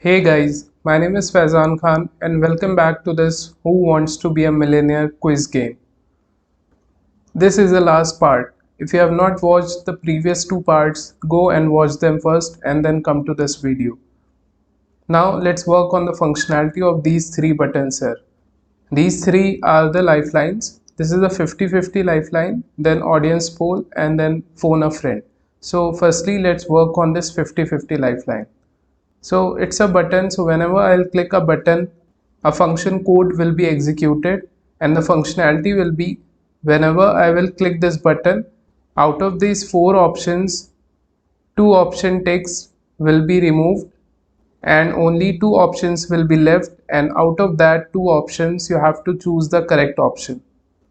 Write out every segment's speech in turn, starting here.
Hey guys, my name is Faizan Khan and welcome back to this Who Wants to Be a Millionaire quiz game. This is the last part. If you have not watched the previous two parts, go and watch them first and then come to this video. Now let's work on the functionality of these three buttons here. These three are the lifelines. This is a 50-50 lifeline, then audience poll and then phone a friend. So firstly, let's work on this 50-50 lifeline. So it's a button, so whenever I'll click a button, a function code will be executed, and the functionality will be whenever I will click this button, out of these four options, two option text will be removed and only two options will be left, and out of that two options you have to choose the correct option.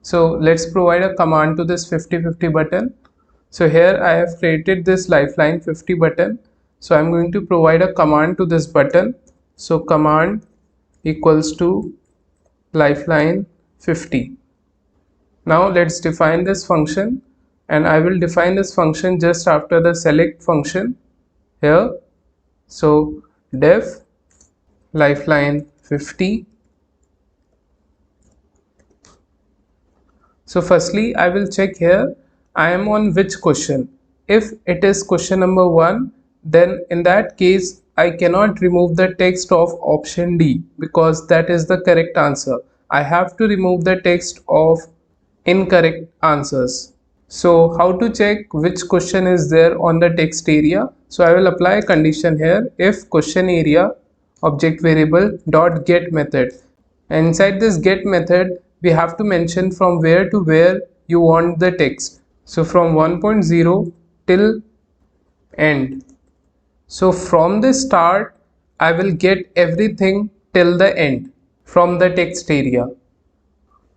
So let's provide a command to this 50-50 button. So here I have created this lifeline 50 button. So I'm going to provide a command to this button. So command equals to lifeline 50. Now let's define this function, and I will define this function just after the select function here. So def lifeline 50. So firstly I will check here I am on which question. If it is question number 1, then in that case I cannot remove the text of option D because that is the correct answer. I have to remove the text of incorrect answers. So how to check which question is there on the text area? So I will apply a condition here. If question area object variable dot get method, and inside this get method we have to mention from where to where you want the text. So from 1.0 till end. So from the start I will get everything till the end from the text area.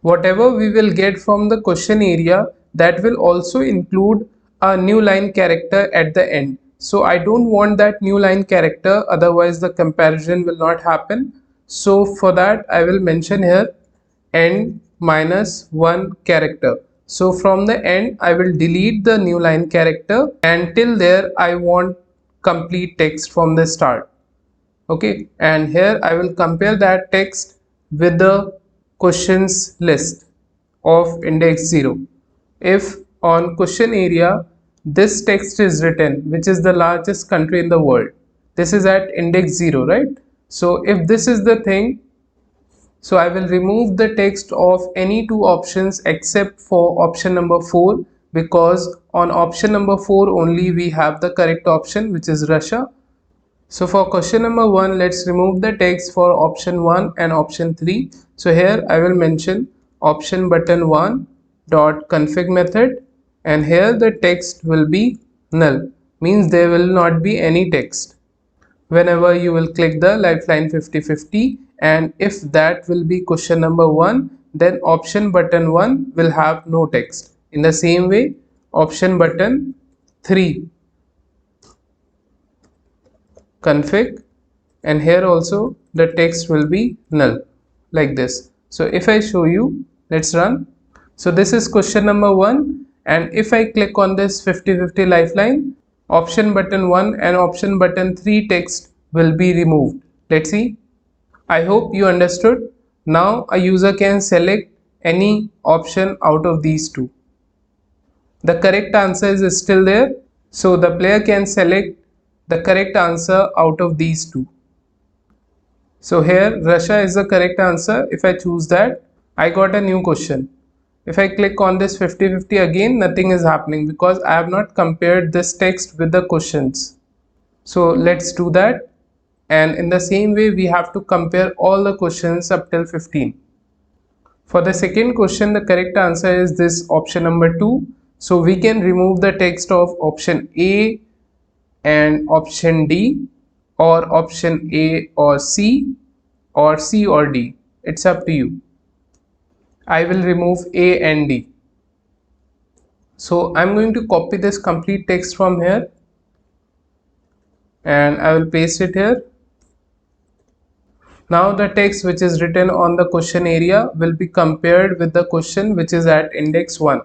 Whatever we will get from the question area, that will also include a new line character at the end. So I don't want that new line character, otherwise the comparison will not happen. So for that I will mention here end minus 1 character. So from the end I will delete the new line character, and till there I want complete text from the start. Okay, and here I will compare that text with the questions list of index 0. If on question area this text is written, which is the largest country in the world, this is at index 0, right? So if this is the thing, so I will remove the text of any two options except for option number 4, because on option number 4 only we have the correct option, which is Russia. So for question number 1, let's remove the text for option 1 and option 3. So here I will mention option button 1 dot config method, and here the text will be null, means there will not be any text whenever you will click the lifeline 50-50, and if that will be question number 1, then option button 1 will have no text. In the same way, option button 3 config, and here also the text will be null, like this. So if I show you, let's run. So this is question number 1, and if I click on this 50-50 lifeline, option button 1 and option button 3 text will be removed. Let's see. I hope you understood. Now a user can select any option out of these two. The correct answer is still there, so the player can select the correct answer out of these two. So here Russia is the correct answer. If I choose that, I got a new question. If I click on this 50-50 again, nothing is happening because I have not compared this text with the questions. So let's do that, and in the same way we have to compare all the questions up till 15. For the second question, the correct answer is this option number 2. So we can remove the text of option A and option D, or option A or C, or C or D. It's up to you. I will remove A and D. So I'm going to copy this complete text from here and I will paste it here. Now the text which is written on the question area will be compared with the question which is at index 1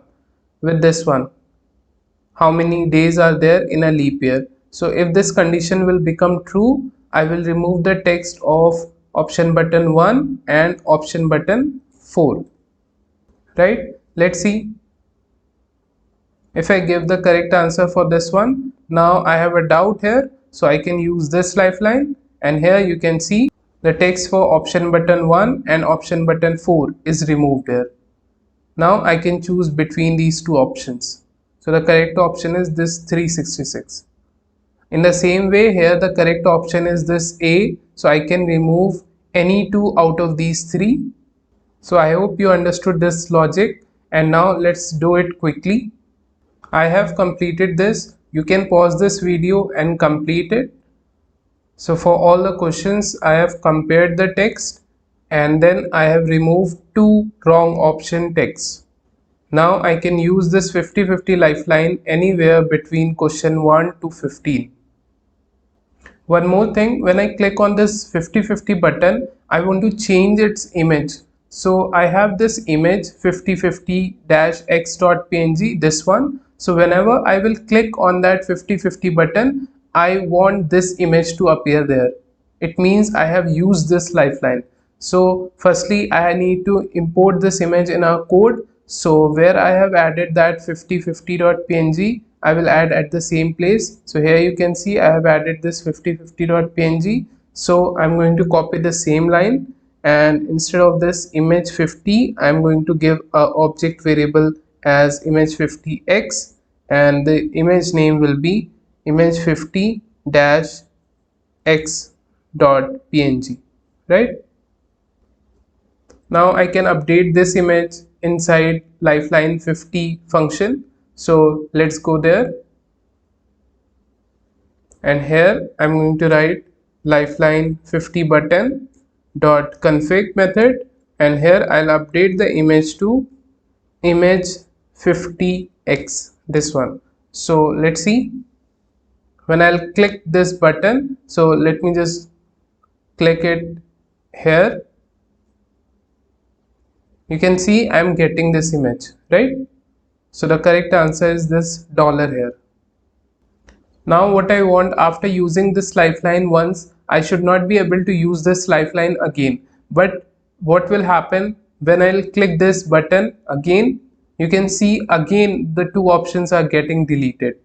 with this one. How many days are there in a leap year? So if this condition will become true, I will remove the text of option button 1 and option button 4. Right? Let's see if I give the correct answer for this one. Now I have a doubt here, so I can use this lifeline, and here you can see the text for option button 1 and option button 4 is removed here. Now I can choose between these two options. So the correct option is this 366. In the same way, here the correct option is this A, so I can remove any two out of these three. So I hope you understood this logic, and now let's do it quickly. I have completed this. You can pause this video and complete it. So for all the questions, I have compared the text and then I have removed two wrong option texts. Now I can use this 50-50 lifeline anywhere between question 1 to 15. One more thing, when I click on this 50-50 button, I want to change its image. So I have this image 5050-x.png, this one. So whenever I will click on that 50-50 button, I want this image to appear there. It means I have used this lifeline. So firstly, I need to import this image in our code. So where I have added that 5050.png, I will add at the same place. So here you can see I have added this 5050.png. So I'm going to copy the same line, and instead of this image 50, I'm going to give a object variable as image 50x, and the image name will be image 50-x.png, right? Now I can update this image inside lifeline 50 function. So let's go there, and here I'm going to write lifeline 50 button dot config method, and here I'll update the image to image 50x, this one. So let's see when I'll click this button. So let me just click it here. You can see I'm getting this image, right? So the correct answer is this dollar here. Now what I want, after using this lifeline once, I should not be able to use this lifeline again. But what will happen when I'll click this button again? You can see again the two options are getting deleted,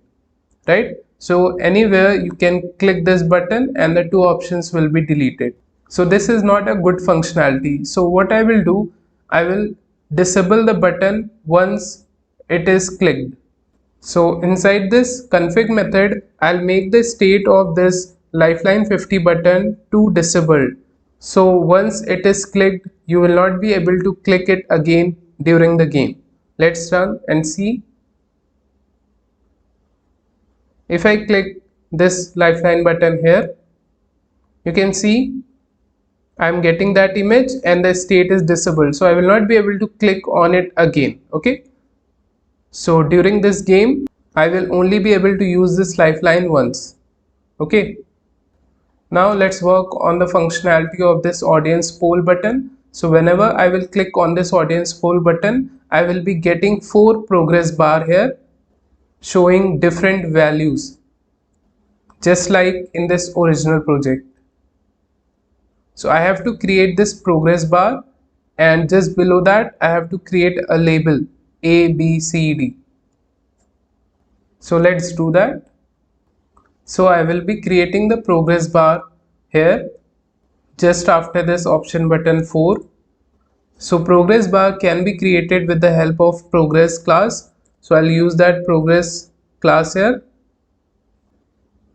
right? So anywhere you can click this button and the two options will be deleted. So this is not a good functionality. So what I will do, I will disable the button once it is clicked. So inside this config method, I'll make the state of this lifeline 50 button to disabled. So once it is clicked, you will not be able to click it again during the game. Let's run and see. If I click this lifeline button here, you can see I'm getting that image and the state is disabled. So I will not be able to click on it again. Okay. So during this game, I will only be able to use this lifeline once. Okay. Now let's work on the functionality of this audience poll button. So whenever I will click on this audience poll button, I will be getting 4 progress bar here showing different values, just like in this original project. So I have to create this progress bar, and just below that I have to create a label A, B, C, D. So let's do that. So I will be creating the progress bar here just after this option button 4. So progress bar can be created with the help of progress class. So I'll use that progress class here.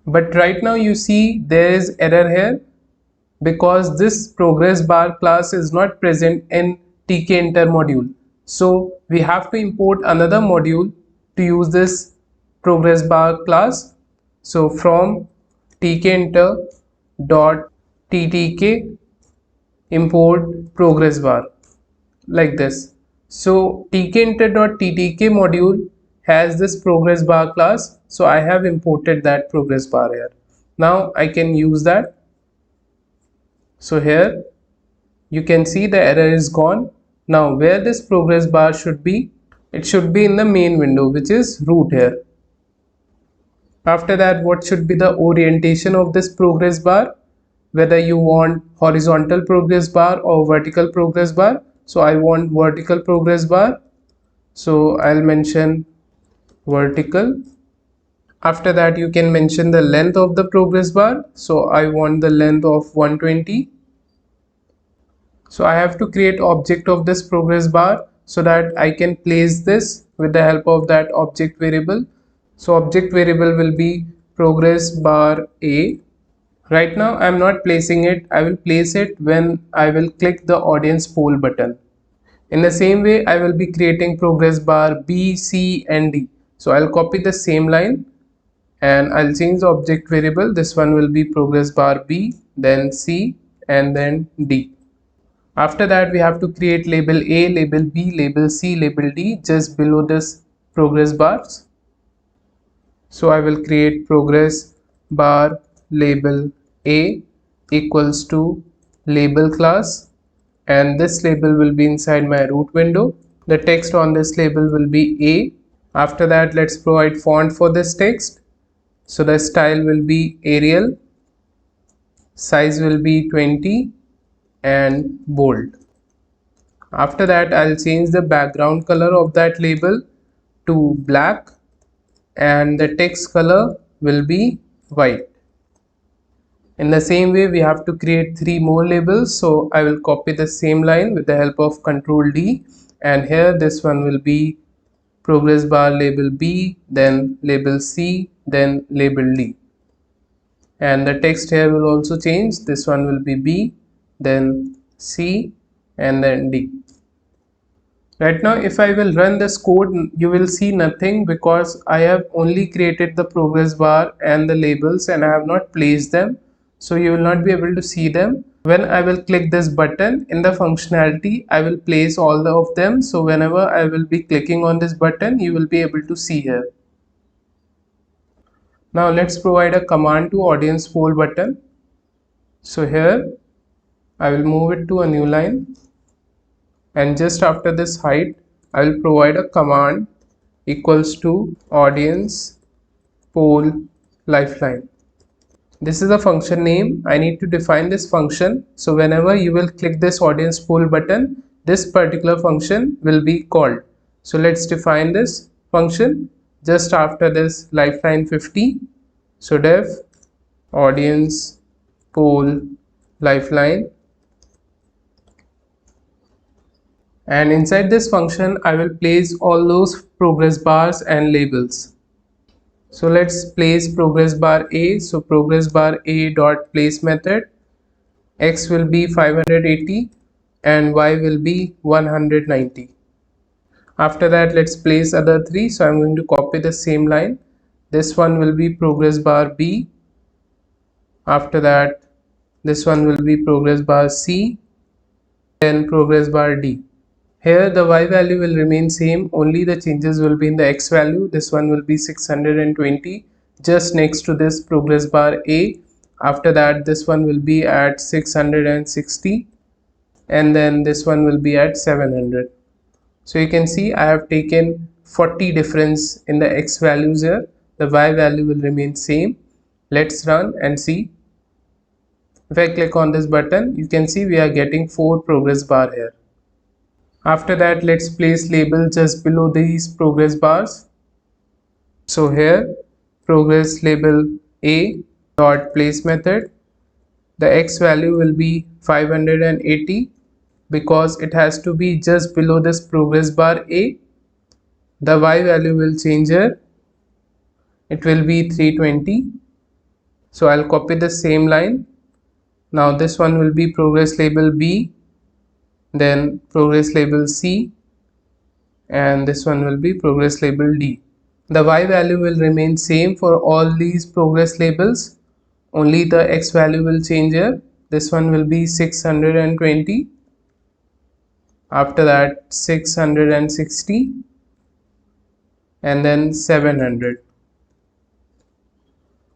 But right now you see there is error here because this progress bar class is not present in tkinter module. So we have to import another module to use this progress bar class. So from tkinter.ttk import progress bar, like this. So tkinter.ttk module has this progress bar class, so I have imported that progress bar here. Now I can use that. So here you can see the error is gone. Now where this progress bar should be, it should be in the main window, which is root here. After that, what should be the orientation of this progress bar? whether you want horizontal progress bar or vertical progress bar. So I want vertical progress bar, so I'll mention vertical. After that you can mention the length of the progress bar, so I want the length of 120. So I have to create object of this progress bar so that I can place this with the help of that object variable. So object variable will be progress bar A. Right now I am not placing it, I will place it when I will click the audience poll button. In the same way I will be creating progress bar B, C and D. So I'll copy the same line and I'll change the object variable. This one will be progress bar B, then C and then D. After that we have to create label A, label B, label C, label D just below this progress bars. So I will create progress bar label A equals to label class, and this label will be inside my root window. The text on this label will be A. After that let's provide font for this text. So the style will be Arial, size will be 20 and bold. After that I'll change the background color of that label to black and the text color will be white. In the same way we have to create 3 more labels, so I will copy the same line with the help of Ctrl D, and here this one will be progress bar label B, then label C, then label D. And the text here will also change. This one will be B, then C and then D. Right now if I will run this code, you will see nothing because I have only created the progress bar and the labels and I have not placed them, so you will not be able to see them. When I will click this button in the functionality, I will place all of them, so whenever I will be clicking on this button you will be able to see here. Now let's provide a command to audience poll button. So here I will move it to a new line, and just after this height I will provide a command equals to audience poll lifeline. This is a function name. I need to define this function, so whenever you will click this audience poll button, this particular function will be called. So let's define this function just after this lifeline 50. So def audience poll lifeline, and inside this function I will place all those progress bars and labels. So let's place progress bar A. So progress bar A dot place method, X will be 580 and Y will be 190. After that let's place other three. So I'm going to copy the same line. This one will be progress bar B. After that this one will be progress bar C, then progress bar D. Here the Y value will remain same, only the changes will be in the X value. This one will be 620 just next to this progress bar A. After that this one will be at 660 and then this one will be at 700. So you can see I have taken 40 difference in the X values here. The Y value will remain same. Let's run and see. If I click on this button, you can see we are getting 4 progress bar here. After that let's place label just below these progress bars. So here progress label A dot place method, the X value will be 580 because it has to be just below this progress bar A. The Y value will change here, it will be 320. So I'll copy the same line. Now this one will be progress label B, then progress label C, and this one will be progress label D. The Y value will remain same for all these progress labels, only the X value will change here. This one will be 620, after that 660 and then 700.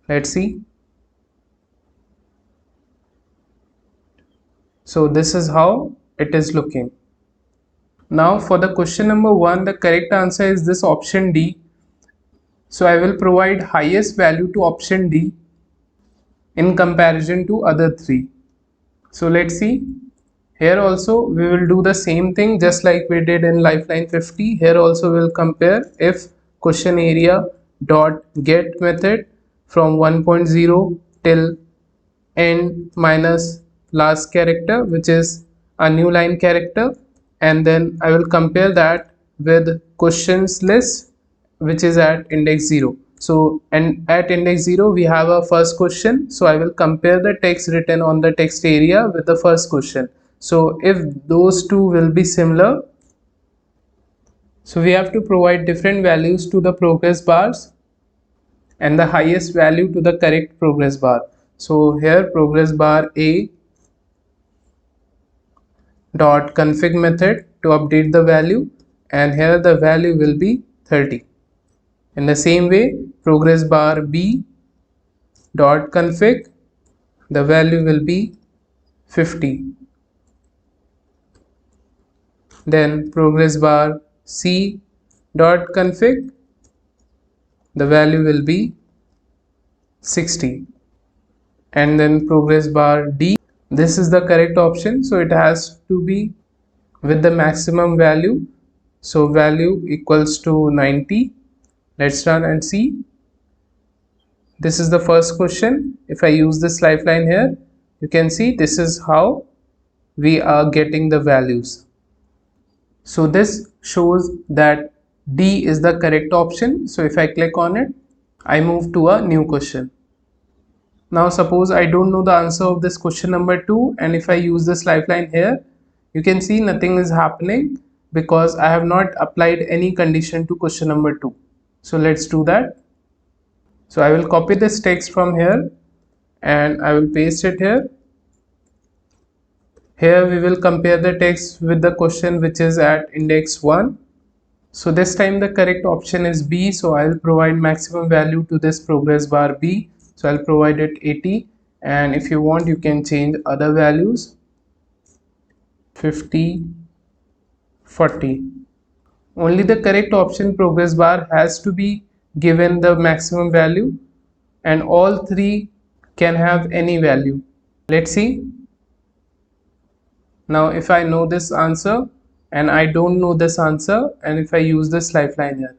Let's see. So this is how it is looking. Now for the question number 1, the correct answer is this option D. So I will provide highest value to option D. in comparison to other three. So let's see. Here also we will do the same thing just like we did in Lifeline 50. Here also we'll compare if question area dot get method from 1.0 till end minus last character, which is a new line character, and then I will compare that with questions list which is at index 0. So, and at index 0 we have a first question, so I will compare the text written on the text area with the first question. So if those two will be similar, so we have to provide different values to the progress bars and the highest value to the correct progress bar. So here progress bar A dot config method to update the value, and here the value will be 30. In the same way, progress bar B dot config, the value will be 50. Then progress bar C dot config, the value will be 60. And then progress bar D, this is the correct option, so it has to be with the maximum value, so value equals to 90. Let's run and see. This is the first question. If I use this lifeline here, you can see this is how we are getting the values. So this shows that D is the correct option. So if I click on it, I move to a new question. Now suppose I don't know the answer of this question number 2, and if I use this lifeline here, you can see nothing is happening because I have not applied any condition to question number 2. So let's do that. So I will copy this text from here and I will paste it here. Here we will compare the text with the question which is at index 1. So this time the correct option is B, so I will provide maximum value to this progress bar B. So I'll provide it 80, and if you want you can change other values 50, 40. Only the correct option progress bar has to be given the maximum value, and all three can have any value. Let's see. Now if I know this answer and I don't know this answer, and if I use this lifeline here,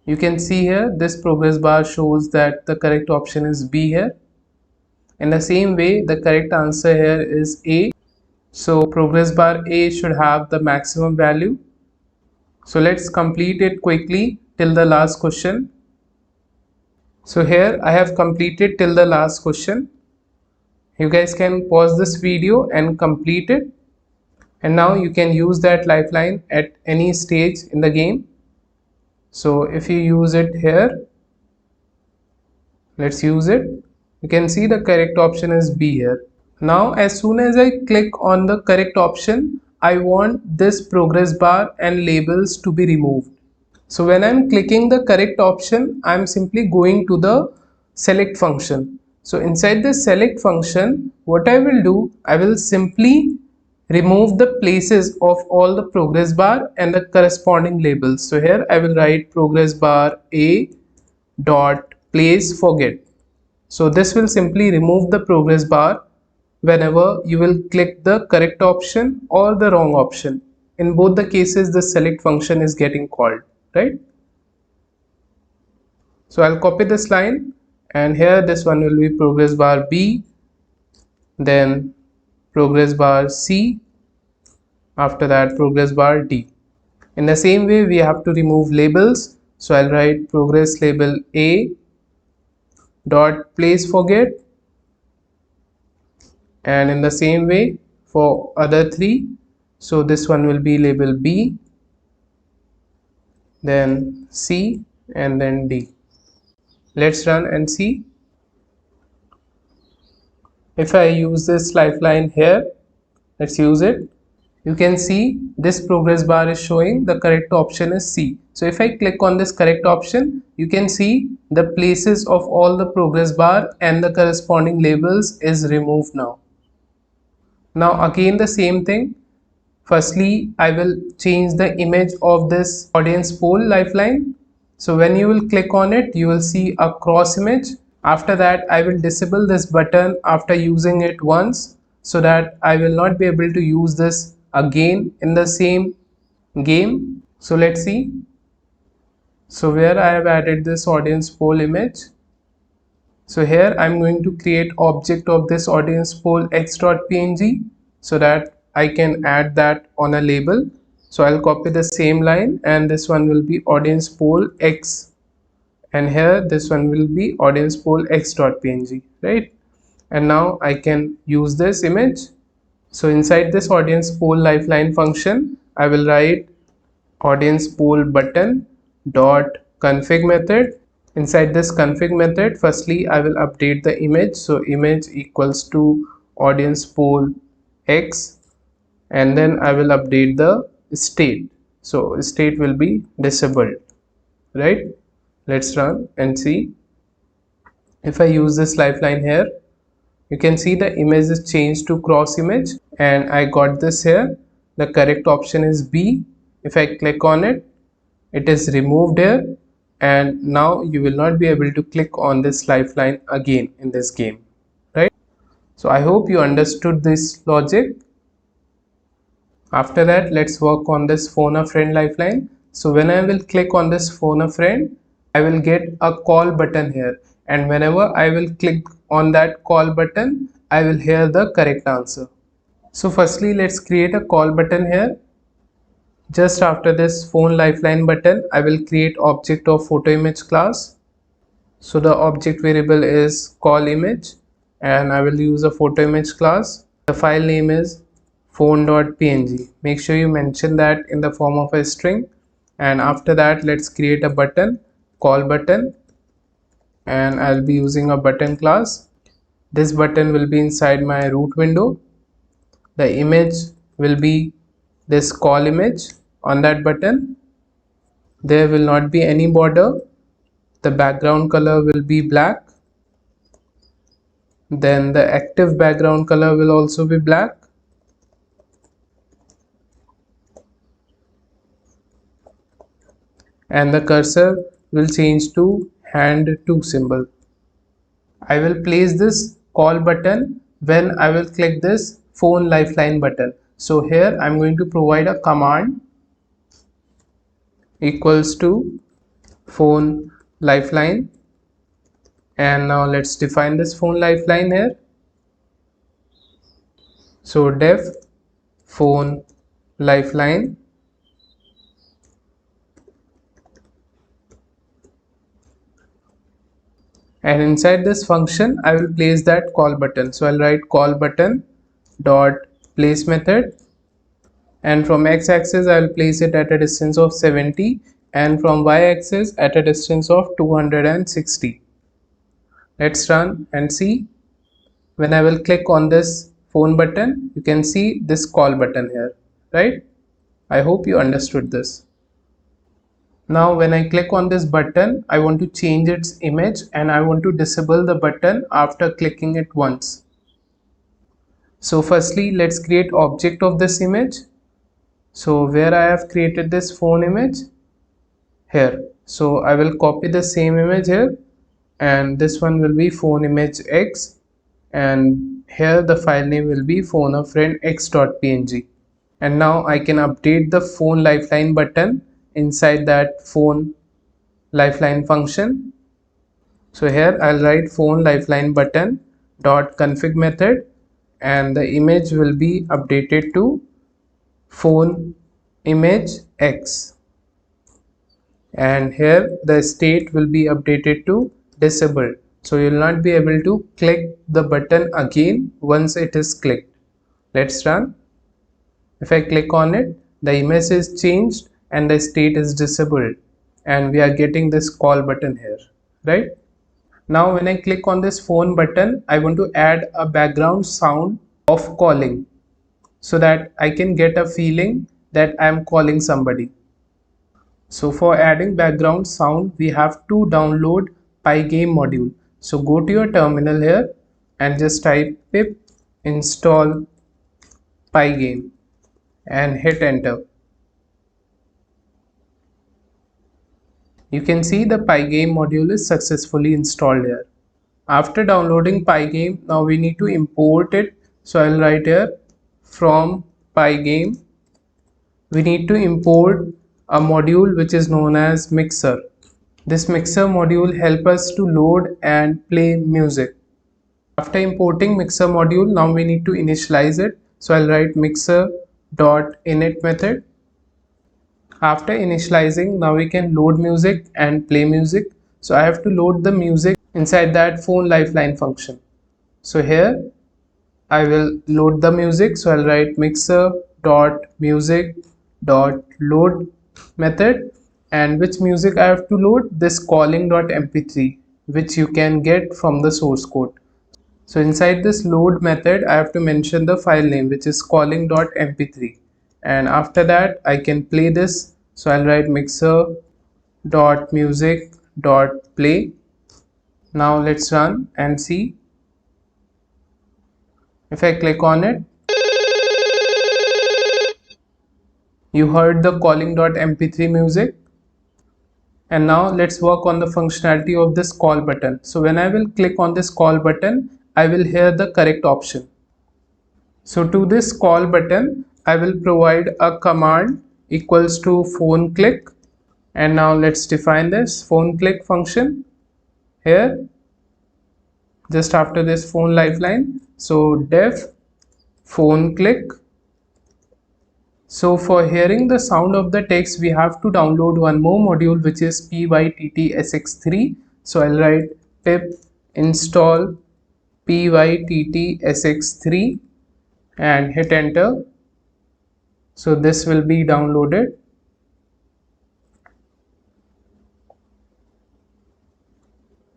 you can see here this progress bar shows that the correct option is B here. In the same way, the correct answer here is A. So progress bar A should have the maximum value. So let's complete it quickly till the last question. So here I have completed till the last question. You guys can pause this video and complete it. And now you can use that lifeline at any stage in the game. So if you use it here, let's use it. You can see the correct option is B here. Now as soon as I click on the correct option, I want this progress bar and labels to be removed. So when I'm clicking the correct option, I'm simply going to the select function. So inside the select function, what I will do, I will simply remove the places of all the progress bar and the corresponding labels. So here I will write progress bar A dot place forget. So this will simply remove the progress bar whenever you will click the correct option or the wrong option. In both the cases, the select function is getting called, right? So I'll copy this line, and here this one will be progress bar B, then progress bar C, after that progress bar D. In the same way, we have to remove labels. So I'll write progress label A dot place forget, and in the same way for other three, so this one will be label B, then C, and then D. Let's run and see. If I use this lifeline here, let's use it. You can see this progress bar is showing the correct option is C. So if I click on this correct option, you can see the places of all the progress bar and the corresponding labels is removed now. Now again the same thing. Firstly, I will change the image of this audience poll lifeline. So when you will click on it, you will see a cross image. After that, I will disable this button after using it once, so that I will not be able to use this again in the same game. So let's see. So where I have added this audience poll image. So here I'm going to create object of this audience poll x.png so that I can add that on a label. So I'll copy the same line, and this one will be audience poll x, and here this one will be audience poll x.png, right? And now I can use this image. So inside this audience poll lifeline function, I will write audience poll button dot config method. Inside this config method, firstly I will update the image. So image equals to audience poll x, and then I will update the state. So state will be disabled, right? Let's run and see. If I use this lifeline here, you can see the image is changed to cross image, and I got this here. The correct option is B. If I click on it, it is removed here, and now you will not be able to click on this lifeline again in this game, right? So I hope you understood this logic. After that, let's work on this phone a friend lifeline. So when I will click on this phone a friend, I will get a call button here, and whenever I will click on that call button, I will hear the correct answer. So firstly, let's create a call button here. Just after this phone lifeline button, I will create object of photo image class. So the object variable is call image, and I will use a photo image class. The file name is phone.png. Make sure you mention that in the form of a string. And after that, let's create a button, call button, and I'll be using a button class. This button will be inside my root window. The image will be this call image on that button. There will not be any border. The background color will be black. Then the active background color will also be black. And the cursor will change to hand to symbol. I will place this call button when I will click this phone lifeline button. So here I'm going to provide a command equals to phone lifeline, and now let's define this phone lifeline here. So def phone lifeline, and inside this function I will place that call button. So I'll write call button dot place method, and from x-axis I will place it at a distance of 70, and from y-axis at a distance of 260. Let's run and see. When I will click on this phone button, you can see this call button here, right? I hope you understood this. Now when I click on this button, I want to change its image, and I want to disable the button after clicking it once. So firstly, let's create object of this image. So where I have created this phone image here, so I will copy the same image here, and this one will be phone image x, and here the file name will be phone a friend x.png. And now I can update the phone lifeline button inside that phone lifeline function. So here I'll write phone lifeline button dot config method, and the image will be updated to phone image x, and here the state will be updated to disabled. So you will not be able to click the button again once it is clicked. Let's run. If I click on it, the image is changed and the state is disabled, and we are getting this call button here, right? Now when I click on this phone button, I want to add a background sound of calling so that I can get a feeling that I am calling somebody. So for adding background sound, we have to download Pygame module. So go to your terminal here and just type pip install Pygame and hit enter. You can see the Pygame module is successfully installed here. After downloading Pygame, now we need to import it. So I'll write here from Pygame. We need to import a module which is known as Mixer. This Mixer module helps us to load and play music. After importing Mixer module, now we need to initialize it. So I'll write mixer.init method. After initializing, now we can load music and play music. So I have to load the music inside that phone lifeline function. So here I will load the music. So I'll write mixer.music.load method, and which music I have to load, this calling.mp3, which you can get from the source code. So inside this load method, I have to mention the file name, which is calling.mp3, and after that I can play this. So I'll write mixer.music.play. Now let's run and see. If I click on it, you heard the calling.mp3 music. And now let's work on the functionality of this call button. So when I will click on this call button, I will hear the correct option. So to this call button, I will provide a command equals to phone click. And now let's define this phone click function here just after this phone lifeline. So def phone click. So for hearing the sound of the text, we have to download one more module, which is pyttsx3. So I'll write pip install pyttsx3 and hit enter. So this will be downloaded.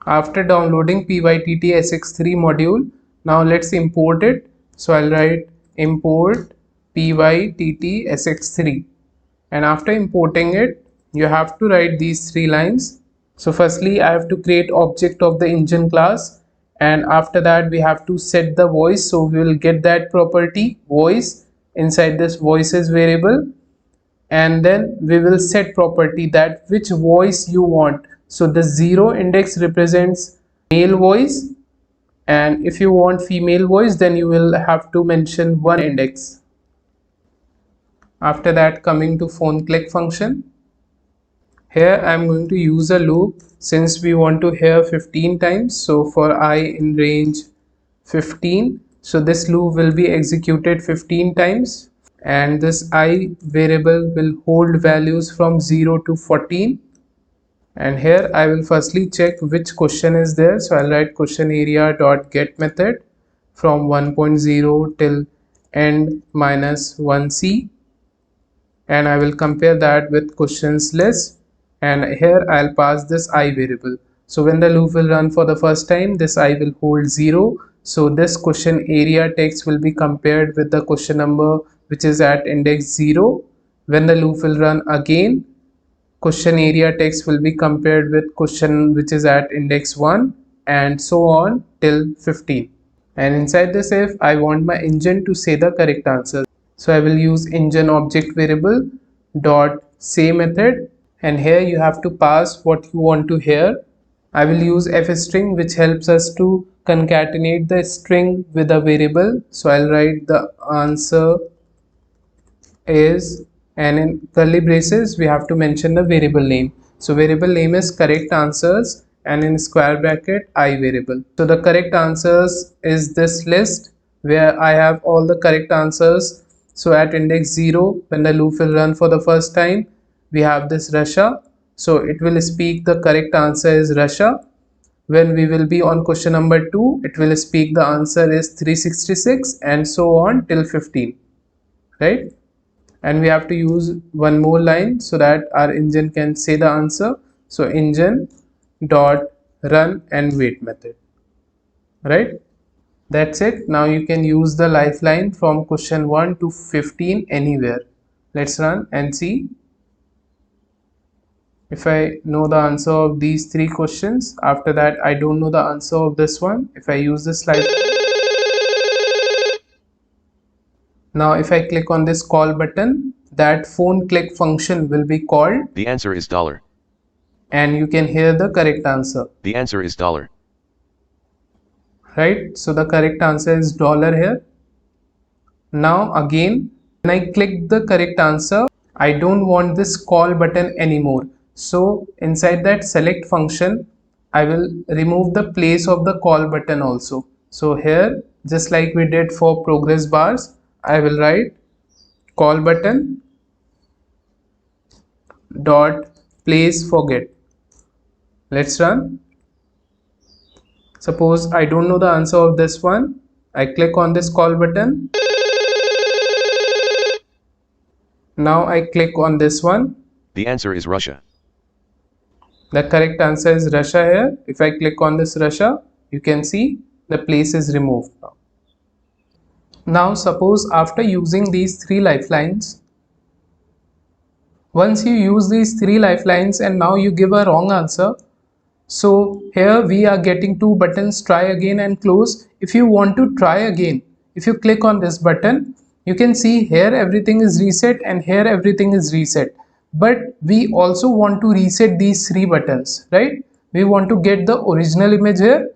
After downloading pyttsx3 module, now let's import it. So I'll write import pyttsx3, and after importing it, you have to write these 3 lines. So firstly, I have to create object of the engine class, and after that we have to set the voice. So we will get that property voice inside this voices variable, and then we will set property that which voice you want. So the 0 index represents male voice, and if you want female voice, then you will have to mention 1 index. After that, coming to phone click function, here I am going to use a loop since we want to hear 15 times. So for I in range 15, so this loop will be executed 15 times, and this I variable will hold values from 0 to 14. And here I will firstly check which question is there. So I'll write question area dot get method from 1.0 till end minus 1c, and I will compare that with questions list, and here I'll pass this I variable. So when the loop will run for the first time, this I will hold 0. So this question area text will be compared with the question number which is at index 0. When the loop will run again, question area text will be compared with question which is at index 1, and so on till 15. And inside this, if I want my engine to say the correct answer, so I will use engine object variable dot say method, and here you have to pass what you want to hear. I will use fstring, which helps us to concatenate the string with a variable. So I'll write the answer is, and in curly braces we have to mention the variable name. So variable name is correct answers, and in square bracket I variable. So the correct answers is this list where I have all the correct answers. So at index 0, when the loop will run for the first time, we have this Russia. So it will speak the correct answer is Russia. When we will be on question number 2, it will speak the answer is 366, and so on till 15, right? And we have to use one more line so that our engine can say the answer. So engine dot run and wait method, right? That's it. Now you can use the lifeline from question 1 to 15 anywhere. Let's run and see if I know the answer of these 3 questions. After that, I don't know the answer of this one. If I use this lifeline, now if I click on this call button, that phone click function will be called. The answer is $. And you can hear the correct answer. The answer is $. right? So the correct answer is dollar here. Now again, when I click the correct answer, I don't want this call button anymore. So inside that select function, I will remove the place of the call button also. So here, just like we did for progress bars, I will write call button dot place forget. Let's run. Suppose I don't know the answer of this one. I click on this call button. Now I click on this one. The answer is Russia. The correct answer is Russia here. If I click on this Russia, you can see the place is removed. Now suppose after using these three lifelines, once you use these three lifelines and now you give a wrong answer, so here we are getting two buttons, try again and close. If you want to try again, if you click on this button, you can see here everything is reset and here everything is reset. But we also want to reset these three buttons, right? We want to get the original image here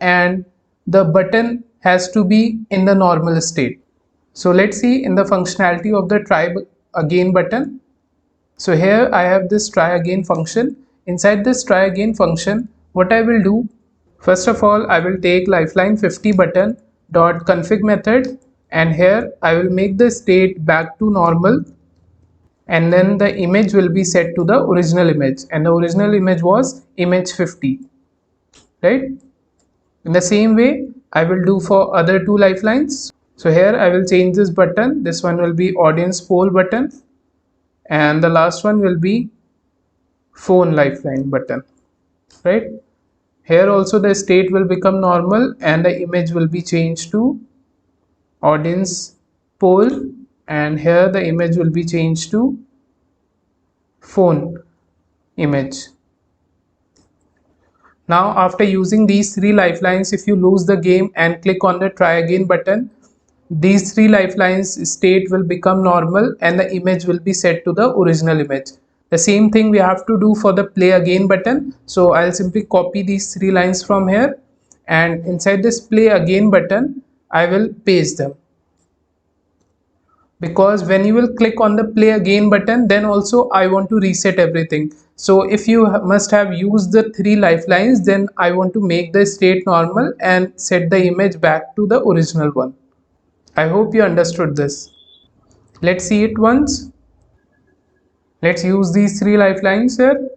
and the button has to be in the normal state. So let's see in the functionality of the try again button. So here I have this try again function. Inside this try again function, what I will do, first of all, I will take lifeline 50 button dot config method, and here I will make the state back to normal, and then the image will be set to the original image, and the original image was image 50, right? In the same way, I will do for other two lifelines. So here I will change this button. This one will be audience poll button, and the last one will be phone lifeline button, right? Here also the state will become normal and the image will be changed to audience poll, and here the image will be changed to phone image. Now after using these three lifelines, if you lose the game and click on the try again button, these three lifelines state will become normal and the image will be set to the original image. The same thing we have to do for the play again button. So I'll simply copy these three lines from here, and inside this play again button I will paste them, because when you will click on the play again button, then also I want to reset everything. So if you must have used the three lifelines, then I want to make the state normal and set the image back to the original one. I hope you understood this. Let's see it once. Let's use these three lifelines here.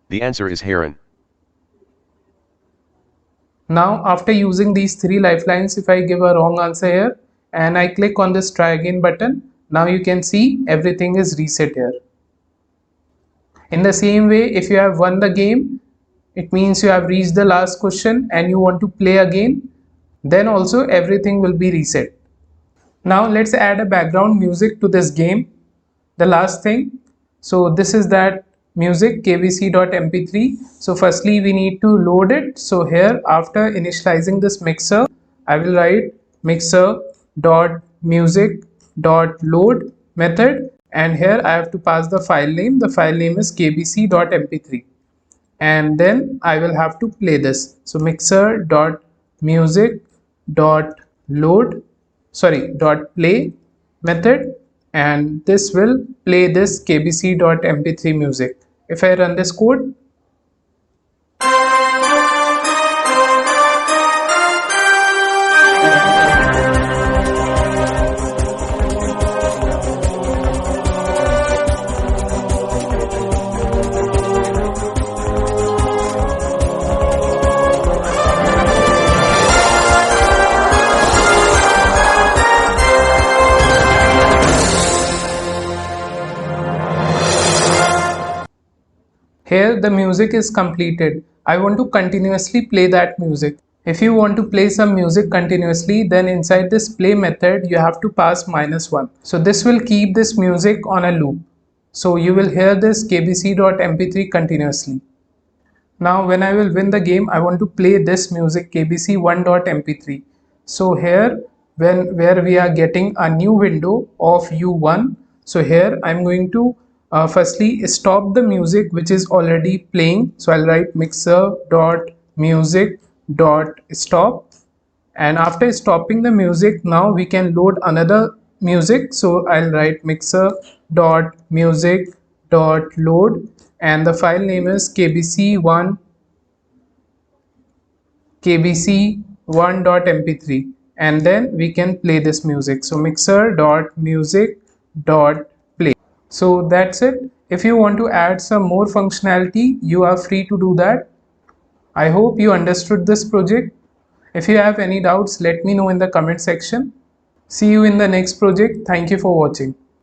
The answer is heron. Now after using these three lifelines, if I give a wrong answer here and I click on this try again button, now you can see everything is reset here. In the same way, if you have won the game, it means you have reached the last question and you want to play again, then also everything will be reset. Now let's add a background music to this game, the last thing. So this is that music kbc.mp3. so firstly we need to load it. So here after initializing this mixer, I will write mixer.music.load method, and here I have to pass the file name. The file name is kbc.mp3, and then I will have to play this. So mixer.music.play method, and this will play this kbc.mp3 music. If I run this code, here the music is completed. I want to continuously play that music. If you want to play some music continuously, then inside this play method you have to pass -1. So this will keep this music on a loop. So you will hear this kbc.mp3 continuously. Now when I will win the game, I want to play this music kbc1.mp3. So here where we are getting a new window of u1, so here I'm going to Firstly, stop the music which is already playing. So I'll write mixer dot music dot stop, and after stopping the music, now we can load another music. So I'll write mixer dot music dot load, and the file name is kbc1 kbc1.mp3, and then we can play this music. So mixer dot music dot play. So that's it. If you want to add some more functionality, you are free to do that. I hope you understood this project. If you have any doubts, let me know in the comment section. See you in the next project. Thank you for watching.